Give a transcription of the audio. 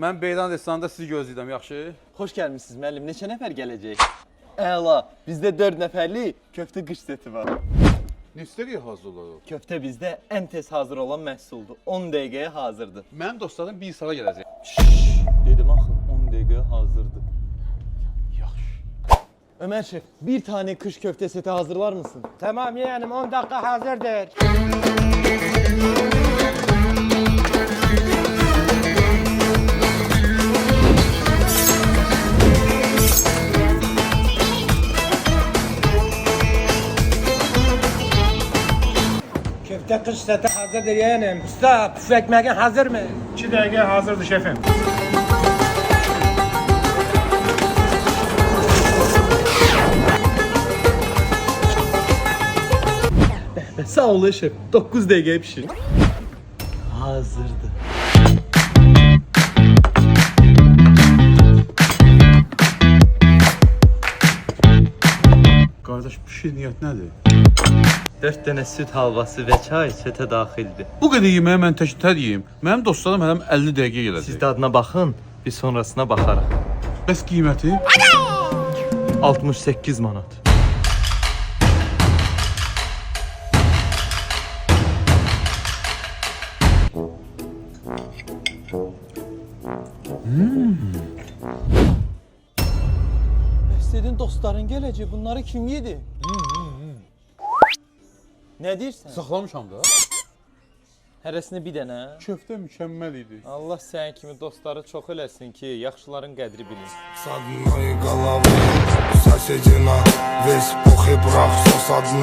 Mən Beyran restoranında sizi gözləyirəm, yaxşı? Xoş gəlmisiniz müəllim. Neçə nəfər gələcək? Əla. Bizdə 4 nəfərlik köftə qış seti var. Neçəyə hazır olur? Köftə bizdə ən tez hazır olan məhsuldur. 10 dəqiqəyə hazırdır. Mənim dostlarım bir saata gələcək. Dedim axı 10 dəqiqəyə hazırdır. Yaxşı. Ömer şef, bir tane kış köfte seti hazırlar mısın? Tamam yeğenim 10 dakika hazırdır. Köfte kış seti hazırdır yeğenim. Usta püf ekmeğin hazır mı? 2 dakika hazırdır şefim. Sağ ol şef. 9 dəqiqəyə pişir. Hazırdır. Qardaş, bu şirniyyat nədir? 4 dənə süd halvası və çay setə daxildir. Bu qədər yeməyi mən tək yeyim. Mənim dostlarım hələm 50 dəqiqə gələcək. Siz dadına baxın, biz sonrasına baxarıq. Bəs qiyməti? 68 manat. Bəs dostların gələcək, bunları kim yedi? Nə deyirsən? Saxlamışam da. Hərəsini bir dənə. Köftə mükəmməl idi. Allah sənin kimi dostları çox eləsin ki, yaxşıların qədri bilin. С одной головой соседи на весь пух и прах, все с одной.